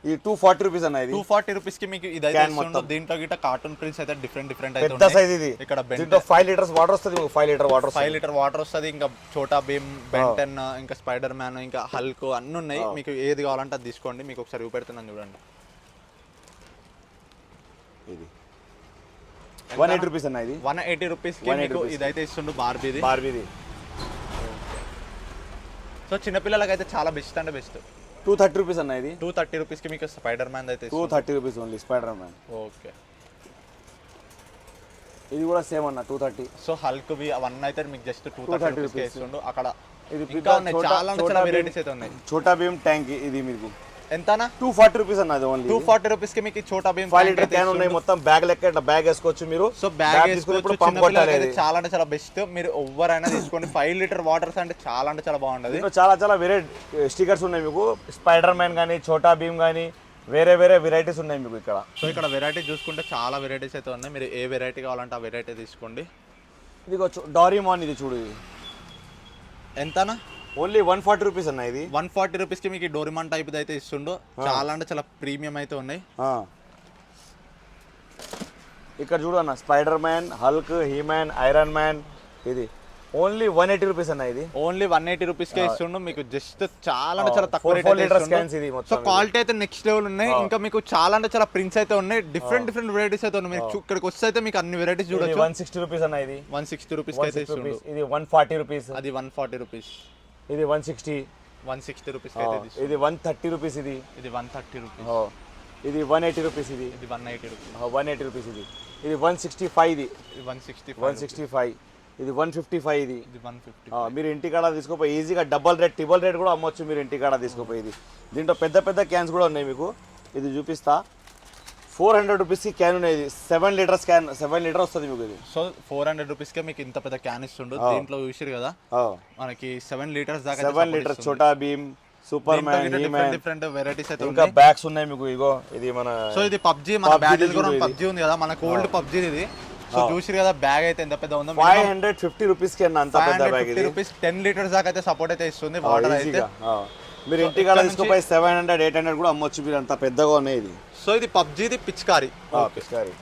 ఇది 240 రూపీస్ అన్న. ఇది 240 రూపీస్ కి మీకు ఇది అయితే ఇస్తుంది. దీంట్లో గిట్ట కార్టూన్ ప్రింట్స్ అయితే డిఫరెంట్ అయితే పెద్ద సైజ్ ఇది. ఇక్కడ దీంట్లో 5 లీటర్స్ వాటర్ వస్తుంది మీకు. 5 లీటర్ వాటర్ వస్తుంది. ఇంకా చోటా భీమ్, బెంటెన్, ఇంకా స్పైడర్ మ్యాన్, ఇంకా హల్క్ అన్ని ఉన్నాయి. మీకు ఏది కావాలంటే అది తీసుకోండి. మీకు ఒకసారి చూపెడుతున్నాను చూడండి. ఇది 180 రూపీస్ అన్న. ఇది 180 రూపీస్ కి మీకు ఇదైతే ఇస్తుండు బార్బీది. సో చిన్నపిల్లలకి అయితే చాలా బెస్ట్ అంటే బెస్ట్. 230 రూపీస్ అన్న. ఇది 230 రూపీస్ కి మీకు స్పైడర్ మ్యాన్ అయితే 230 rupees only spider man. Okay. ఇది కూడా సేమ్ అన్న 230. సో హల్క్ వి అవన్నీ అయితే మీకు జస్ట్ 230 రూపీస్ కి ఇస్తుండు. అక్కడ ఇంకా ఉన్నాయి, చాలా వెరైటీస్ అయితే ఉన్నాయి. చోటా భీమ్ ట్యాంక్ ఇది మీకు ఎంతనా? 240 రూపీస్ అన్న. అది ఓన్లీ 240 రూపీస్ కి మీకు చోటా భీమ్ 5 లీటర్ క్యాన్ ఉన్నాయి. మొత్తం బ్యాగ్ లెక్క ఇట్లా బ్యాగ్ వేసుకోవచ్చు మీరు. సో బ్యాగ్ వేసుకున్నప్పుడు పంప్ కొట్టాలి. చాలా అంటే చాలా బెస్ట్. మీరు ఎవరైనా తీసుకోండి. 5 లీటర్ వాటర్స్ అంటే చాలా చాలా చాలా వెరైటీ స్టిక్కర్స్ ఉన్నాయి మీకు. స్పైడర్ మ్యాన్ కానీ, చోటా భీమ్ కానీ, వేరే వెరైటీస్ ఉన్నాయి మీకు ఇక్కడ. సో ఇక్కడ వెరైటీ చూసుకుంటే చాలా వెరైటీస్ అయితే ఉన్నాయి. మీరు ఏ వెరైటీ కావాలంటే ఆ వెరైటీ తీసుకోండి. ఇది డోరేమోన్. ఇది చూడు, ఇది ఎంతనా? ఓన్లీ 140 రూపీస్ అన్న. ఇది 140 రూపీస్ కి మీకు డోరేమాన్ టైప్ అయితే ఇస్తుండు. చాలా అంటే చాలా ప్రీమియం అయితే ఉన్నాయి. ఇక్కడ చూడు అన్న, spider man, Hulk, He-Man, iron man. ఇది ఓన్లీ 180 రూపీస్ అన్న. ఇది ఓన్లీ 180 రూపీస్ కే ఇస్తుండు. మీకు జస్ట్ చాలా అంటే చాలా తక్కువ రేట్. సో క్వాలిటీ అయితే నెక్స్ట్ లెవెల్ ఉన్నాయి. ఇంకా మీకు చాలా అంటే చాలా ప్రింట్స్ అయితే ఉన్నాయి. డిఫరెంట్ వెరైటీస్ అయితే ఉన్నాయి. మీరు ఇక్కడికి వస్తే అయితే మీకు అన్ని వెరైటీస్ చూడొచ్చు. 160 రూపీస్ అన్న. ఇది 160 రూపీస్ అయితే ఇస్తుండు. ఇది 140 రూపీస్. అది 140 రూపీస్. ఇది 160 రూపీస్ అయితే ఇది 130 రూపీస్. ఇది 130 రూపీస్. ఇది 180 రూపీస్. ఇది 180 రూపీస్. 180 రూపీస్. ఇది 165. ఇది 165. ఇది 155. ఇది 150. మీరు ఇంటికాడ తీసుకోపోయి ఈజీగా ట్రిపుల్ రేట్ కూడా అమ్మొచ్చు మీరు ఇంటికాడ తీసుకోపోయి. దీంట్లో పెద్ద క్యాన్స్ కూడా ఉన్నాయి మీకు. ఇది చూపిస్తా. 400 రూపీస్ కి క్యాన్ ఉన్నాయి. 7 లీటర్స్ క్యాన్. 7 లీటర్ వస్తుంది మీకు ఇది. సో 400 రూపీస్ కే మీకు ఇంత పెద్ద క్యాన్ ఇస్తుండు. దీంట్లో చూసారు కదా మనకి 7 లీటర్స్ దాకా. 7 litres Chhota Bheem, Superman, He Man, different varieties అయితే ఇంకా బ్యాగ్స్ ఉన్నాయి మీకు. ఇగో ఇది మన సో ఇది పబ్జీ, మన బ్యాటిల్ గ్రౌండ్ పబ్జీ ఉంది కదా, మన ఓల్డ్ పబ్జీ ఇది. సో చూసిరు కదా బ్యాగ్ అయితే ఎంత పెద్ద ఉందో, 550 రూపీస్ కి అంత పెద్ద బ్యాగ్ ఇది. 10 లీటర్స్ దాకా అయితే సపోర్ట్ అయితే ఇస్తుంది వాటర్ అయితే. మీరు ఇంటికాడ తీసుకుపోయి 700 800 కూడా అమ్మొచ్చు, మీరు అంత పెద్దగా ఉన్నాయి ఇది. సో ఇది పబ్జీది పిచికారి. పిచికారి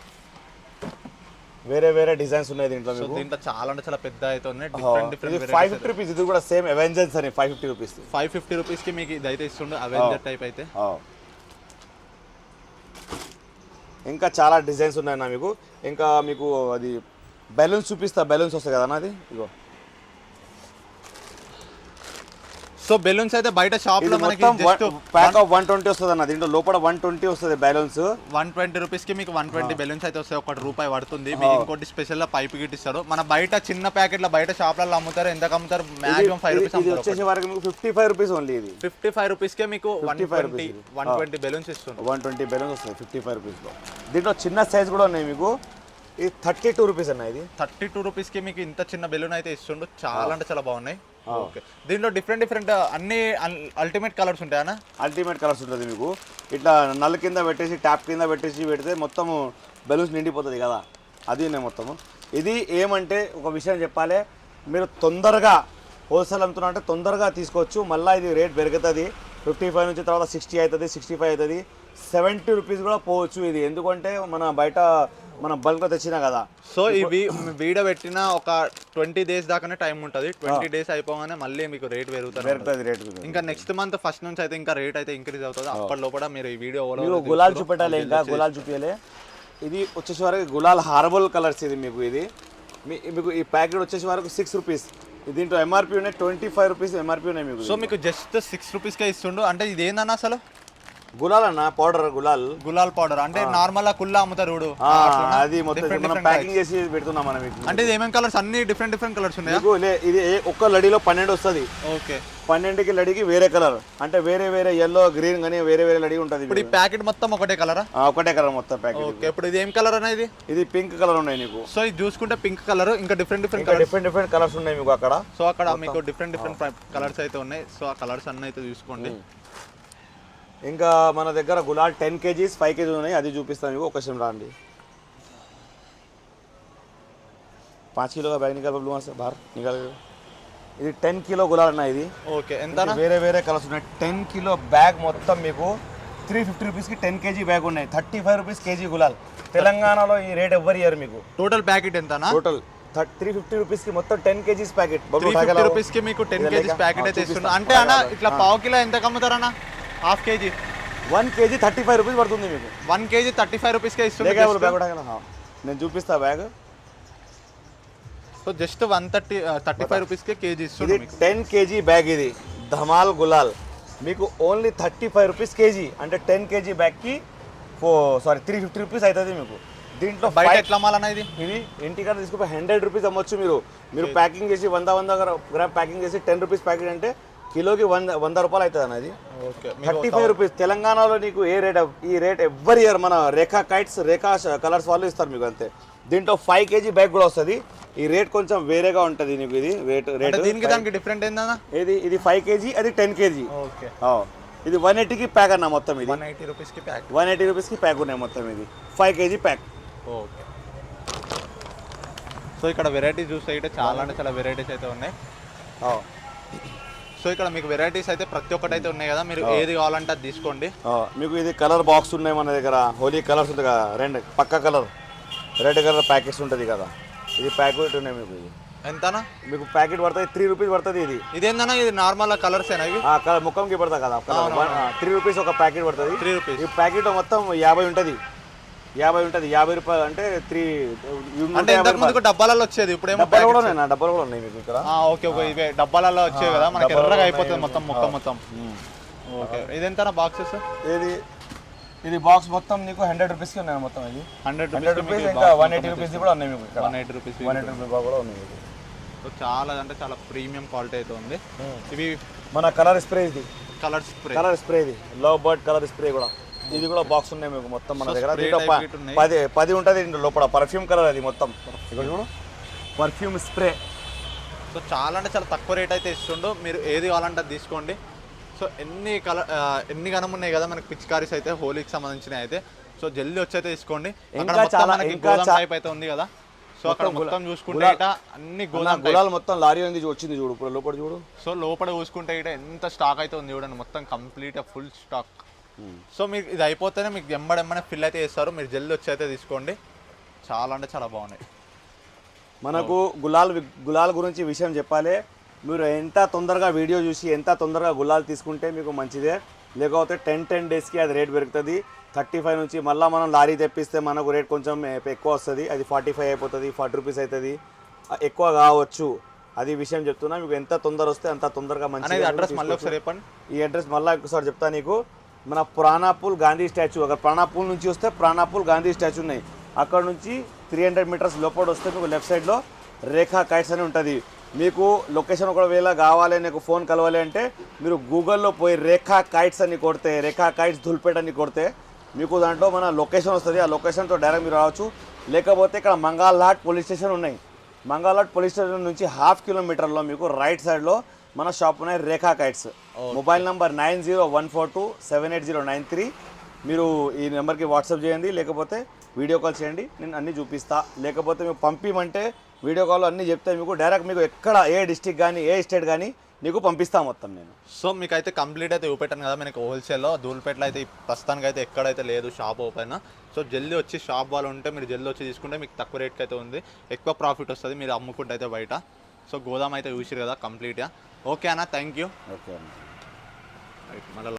వేరే వేరే డిజైన్స్ ఉన్నాయి దీంట్లో మీకు. దీంట్లో చాలా అంటే చాలా పెద్ద అయితే ఉన్నాయి, డిఫరెంట్ డిఫరెంట్. 550 రూపీస్ ఇది కూడా సేమ్ అవెంజర్స్ అని 550 రూపీస్. 550 రూపీస్ కి మీకు ఇది అయితే ఇస్తుండే అవెంజర్ టైప్ అయితే. ఇంకా చాలా డిజైన్స్ ఉన్నాయి నా మీకు. ఇంకా మీకు అది బెలూన్స్ చూపిస్తా, బెలూన్స్ వస్తాయి కదా నాది. ఇగో సో బెలూన్స్ అయితే బయట షాప్ లో మనకి జస్ట్ ప్యాక్ ఆఫ్ 120 వస్తుంది అన్న. దీంట్లో లోపల 120 వస్తుంది బెలూన్స్. 120 రూపీస్ కి మీకు 120 బెలూన్స్ అయితే వస్తాయి. ₹1 పడుతుంది. మీకు ఇంకోటి స్పెషల్ గా పైప్ గిట్ ఇస్తారు. మన బయట చిన్న ప్యాకెట్ల బయట షాప్లలో అమ్ముతారు, ఎంత అమ్ముతారు? Maximum 5 rupees. ఇది వచ్చేసి వరకు మీకు 55 రూపీస్ ఓన్లీ. ఇది 55 రూపీస్ కే మీకు 120 బెలూన్స్ ఇస్తుంది. 120 బెలూన్స్ వస్తాయి 55 రూపీస్ లో. దీంట్లో చిన్న సైజ్ కూడా ఉన్నాయి మీకు. ఇది 32 రూపీస్ అన్న. ఇది 32 రూపీస్ కి మీకు ఇంత చిన్న బెలూన్ అయితే ఇస్తుండు. చాలా అంటే చాలా బాగున్నాయి. ఓకే, దీంట్లో డిఫరెంట్ డిఫరెంట్ అన్ని అల్టిమేట్ కలర్స్ ఉంటాయనా? అల్టిమేట్ కలర్స్ ఉంటుంది మీకు. ఇట్లా నల్ల కింద పెట్టేసి ట్యాప్ కింద పెట్టేసి పెడితే మొత్తము బెలూన్స్ నిండిపోతుంది కదా, అది ఉన్నాయి మొత్తము. ఇది ఏమంటే ఒక విషయం చెప్పాలి, మీరు తొందరగా హోల్సేల్ అమ్ముతున్నా అంటే తొందరగా తీసుకోవచ్చు. మళ్ళీ ఇది రేట్ పెరుగుతుంది. 55 నుంచి తర్వాత 60 అవుతుంది, 65 అవుతుంది, 70 రూపీస్ కూడా పోవచ్చు ఇది. ఎందుకంటే మన బల్క్లో తెచ్చినా కదా. సో ఇవి వీడియో పెట్టిన ఒక 20 డేస్ దాకానే టైం ఉంటుంది. 20 డేస్ అయిపోగానే మళ్ళీ మీకు రేట్ పెరుగుతుంది. రేట్ ఇంకా నెక్స్ట్ మంత్ ఫస్ట్ నుంచి అయితే ఇంకా రేట్ అయితే ఇంక్రీజ్ అవుతుంది. అప్పటి లోపల మీరు ఈ వీడియో గులాల్ చూపెట్టాలి, ఇంకా గులాల్ చూపించాలి. ఇది వచ్చేసి వరకు గులాల్ హార్బల్ కలర్స్. ఇది మీకు ఈ ప్యాకెట్ వచ్చేసి వరకు 6 రూపీస్. దీంట్లో ఎంఆర్పీ ఉన్నాయి 25 రూపీస్ ఎంఆర్పీ ఉన్నాయి మీకు. సో మీకు జస్ట్ 6 రూపీస్కే ఇస్తుండు. అంటే ఇది ఏందన్నా అసలు? గులాల్ అన్న, పౌడర్, గులాల్ పౌడర్. అంటే నార్మల్ కుల్లా అమ్ముతారు చూడు, అది మొత్తం ప్యాకింగ్ చేసి పెడుతున్నాం మనం. అంటే ఇది ఏమేం కలర్స్? అన్ని డిఫరెంట్ డిఫరెంట్ కలర్స్ ఉన్నాయి. ఇది ఒక్క లడిలో 12 వస్తుంది. ఓకే, 12కి లడికి వేరే కలర్. అంటే వేరే వేరే ఎల్లో, గ్రీన్ కానీ వేరే వేరే లడి ఉంటుంది. ఇప్పుడు ఈ ప్యాకెట్ మొత్తం ఒకటే కలరా? ఒకటే కలర్ మొత్తం ప్యాకెట్. ఓకే, ఇప్పుడు ఇది ఏం కలర్ అనేది? ఇది పింక్ కలర్ ఉన్నాయి నీకు. సో ఇది చూసుకుంటే పింక్ కలర్, ఇంకా డిఫరెంట్ డిఫరెంట్ కలర్స్ ఉన్నాయి మీకు అక్కడ. సో అక్కడ మీకు డిఫరెంట్ డిఫరెంట్ కలర్స్ అయితే ఉన్నాయి. సో ఆ కలర్స్ అన్ని అయితే చూసుకోండి. ఇంకా మన దగ్గర గులాల్ 10 kgs 5 kgs ఉన్నాయి, అది చూపిస్తాను మీకు. ఒక నిమిషం రాండి. 5 కిలో బ్యాగ్ నికాల్ బార్ నికాల్. ఇది 10 కిలో గులాల్ అన్న. ఇది ఓకే, ఎంత? వేరే వేరే కలర్స్ ఉన్నాయి. 10 కిలో బ్యాగ్ మొత్తం మీకు 350 రూపీస్కి 10 kg బ్యాగ్ ఉన్నాయి. 35 రూపీస్ కేజీ గులాల్. తెలంగాణలో ఈ రేట్ ఎవరి ఇయర్ మీకు. టోటల్ ప్యాకెట్ ఎంతనా? టోటల్ 350 రూపీస్ కి మొత్తం 10 kgs ప్యాకెట్. 350 రూపీస్ కి మీకు 10 kgs ప్యాకెట్ అయితే ఇస్తున్నా. అంటే అన్న ఇట్లా పావు కిలో ఎంత అమ్ముతారన్నా? హాఫ్ కేజీ 1 kg 35 రూపీస్ పడుతుంది మీకు. 1 kg 35 రూపీస్కే ఇస్తుంది. నేను చూపిస్తా బ్యాగ్. సో జస్ట్ 35 రూపీస్కే కేజీ ఇస్తుంది. 10 kg బ్యాగ్. ఇది ధమాల్ గులాల్ మీకు ఓన్లీ 35 రూపీస్ కేజీ. అంటే 10 kg బ్యాగ్కి 350 రూపీస్ అవుతుంది మీకు. దీంట్లో బయట ఎట్లా అమ్మాలన్నా ఇది ఇంటికాడ తీసుకుపోయి 100 రూపీస్ అమ్మొచ్చు మీరు ప్యాకింగ్ చేసి 100 గ్రామ్ ప్యాకింగ్ చేసి 10 రూపీస్ ప్యాకెట్ అంటే కిలోకి 100 రూపాయలు అవుతుంది అన్నది. 35 రూపీస్. తెలంగాణలో నీకు ఈ రేట్ ఎవ్రీ ఇయర్ మన రేఖా కైట్స్, రేఖా కలర్స్ వాళ్ళు ఇస్తారు మీకు అంతే. దీంట్లో 5 kg బ్యాగ్ కూడా వస్తుంది. ఈ రేట్ కొంచెం వేరేగా ఉంటుంది నీకు. ఇది రేట్ దీనికి దానికి డిఫరెంట్ ఏందన్నా? ఇది 5 kg, అది 10 kg. ఇది 180కి ప్యాక్ అన్న మొత్తం. ఇది 180 రూపీస్కి ప్యాక్. 180 రూపీస్కి ప్యాక్ ఉన్నాయి మొత్తం. ఇది 5 kg ప్యాక్. ఓకే, సో ఇక్కడ వెరైటీస్ చూస్తే అయితే చాలా అంటే చాలా వెరైటీస్ అయితే ఉన్నాయి. సో ఇక్కడ మీకు వెరైటీస్ అయితే ప్రతి ఒక్కటి అయితే ఉన్నాయి కదా, మీరు ఏది కావాలంటే అది తీసుకోండి. మీకు ఇది కలర్ బాక్స్ ఉన్నాయి మన దగ్గర. హోలీ కలర్స్ ఉంటుంది కదా, 2 పక్క కలర్ రెడ్ కలర్ ప్యాకెట్స్ ఉంటుంది కదా. ఇది ప్యాకెట్ ఉన్నాయి మీకు. ఇది ఎంతనా? మీకు ప్యాకెట్ పడుతుంది 3 రూపీస్ పడుతుంది. ఇదేందన్నా? ఇది నార్మల్ కలర్స్ ముఖంకి పడతా కదా, 3 రూపీస్ ఒక ప్యాకెట్ పడుతుంది. 3 రూపీస్. ఈ ప్యాకెట్ మొత్తం 50 ఉంటుంది. 50 రూపాయలు అంటే 3. అంటే ఇంతకు ముందు డబ్బాలలో వచ్చేది, ఇప్పుడు డబ్బాలు కూడా ఉన్నాయి మీకు ఇక్కడ. ఓకే ఓకే, ఇవే డబ్బాలలో వచ్చేవి కదా, మనకి ఎర్రగా అయిపోతుంది మొత్తం మొత్తం. ఓకే, ఇదెంతనా బాక్సెస్? ఇది బాక్స్ మొత్తం నీకు 100 రూపీస్కి ఉన్నాయి మొత్తం. ఇది 100 రూపీస్. ఇంకా 180 రూపీస్ కూడా ఉన్నాయి మీకు ఇక్కడ. 180 రూపీస్ కూడా ఉన్నాయి. చాలా అంటే చాలా ప్రీమియం క్వాలిటీ అయితే ఉంది. ఇవి మన కలర్ స్ప్రే. ఇది కలర్ స్ప్రే. ఇది లవ్ బర్డ్ కలర్ స్ప్రే కూడా. ఇది కూడా బాక్స్ ఉన్నాయి మీకు మొత్తం మన దగ్గర. 10 ఉంటుంది లోపల. పర్ఫ్యూమ్ కలర్ అది మొత్తం. ఇక్కడ చూడు, పర్ఫ్యూమ్ స్ప్రే. సో చాలా అంటే చాలా తక్కువ రేట్ అయితే ఇస్తుండో. మీరు ఏది కావాలంటే అది తీసుకోండి. సో ఎన్ని గణం ఉన్నాయి కదా మనకి పిచికారీస్ అయితే హోలీకి సంబంధించినవి అయితే. సో జల్దీ వచ్చి అయితే తీసుకోండి. ఇంకా చాలా టైప్ అయితే ఉంది కదా, సో అక్కడ మొత్తం చూసుకుంటే ఇట అన్ని గులాలు మొత్తం లారీ ఉంది వచ్చింది చూడు, ఇప్పుడు లోపల చూడు. సో లోపల చూసుకుంటే ఇట ఎంత స్టాక్ అయితే ఉంది చూడండి, మొత్తం కంప్లీట్ ఫుల్ స్టాక్. సో మీకు ఇది అయిపోతేనే మీకు ఎంబడెమ్మనే ఫిల్ అయితే చేస్తారు. మీరు జల్దీ వచ్చి అయితే తీసుకోండి, చాలా అంటే చాలా బాగున్నాయి. మనకు గులాల్ గురించి విషయం చెప్పాలి. మీరు ఎంత తొందరగా వీడియో చూసి ఎంత తొందరగా గులాల్ తీసుకుంటే మీకు మంచిదే. లేకపోతే 10 డేస్కి అది రేట్ పెరుగుతుంది. 35 నుంచి మళ్ళీ మనం లారీ తెప్పిస్తే మనకు రేట్ కొంచెం ఎక్కువ వస్తుంది. అది 45 అయిపోతుంది, 40 రూపీస్ అవుతుంది, ఎక్కువ కావచ్చు. అది విషయం చెప్తున్నా. మీకు ఎంత తొందర వస్తే అంత తొందరగా మంచిది. అడ్రస్ మళ్ళీ ఒకసారి చెప్పండి. ఈ అడ్రస్ మళ్ళీ ఒకసారి చెప్తా నీకు. మన ప్రాణాపూల్ గాంధీ స్టాచ్యూ, అక్కడ ప్రాణాపూల్ నుంచి వస్తే ప్రాణాపూల్ గాంధీ స్టాచ్యూ ఉన్నాయి. అక్కడ నుంచి 300 మీటర్స్ లోపల వస్తే మీకు లెఫ్ట్ సైడ్లో రేఖా కైట్స్ అని ఉంటుంది. మీకు లొకేషన్ ఒకవేళ కావాలి, నీకు ఫోన్ కలవాలి అంటే మీరు గూగుల్లో పోయి రేఖా కైట్స్ అని కొడితే, రేఖా కైట్స్ ధూల్పేట అని కొడితే మీకు దాంట్లో మన లొకేషన్ వస్తుంది. ఆ లొకేషన్తో డైరెక్ట్ మీరు రావచ్చు. లేకపోతే ఇక్కడ మంగాల్హాట్ పోలీస్ స్టేషన్ ఉన్నాయి. మంగాల్హాట్ పోలీస్ స్టేషన్ నుంచి 1/2 కిలోమీటర్లో మీకు రైట్ సైడ్లో మన షాప్ ఉన్నాయి, రేఖా కైట్స్. Mobile number 9014278093. మీరు ఈ నెంబర్కి వాట్సాప్ చేయండి, లేకపోతే వీడియో కాల్ చేయండి, నేను అన్నీ చూపిస్తా. లేకపోతే మీకు పంపిమంటే వీడియో కాల్ అన్నీ చెప్తే మీకు డైరెక్ట్ మీకు ఎక్కడ ఏ డిస్టిక్ కానీ ఏ స్టేట్ కానీ నీకు పంపిస్తా మొత్తం నేను. సో మీకు అయితే కంప్లీట్ అయితే చూపెట్టాను కదా, మనకి హోల్సేల్లో ధూల్పేటలో అయితే ప్రస్తుతానికి అయితే ఎక్కడైతే లేదు షాప్ ఓపెన్. సో జల్దీ వచ్చి షాప్ వాళ్ళు ఉంటే మీరు జల్దీ వచ్చి తీసుకుంటే మీకు తక్కువ రేట్కి అయితే ఉంది, ఎక్కువ ప్రాఫిట్ వస్తుంది మీరు అమ్ముకుంటే అయితే బయట. సో గోదాం అయితే చూసిరు కదా కంప్లీట్గా. ఓకే అన్న, థ్యాంక్ యూ. ఓకే అన్న. రైట్, మళ్ళీ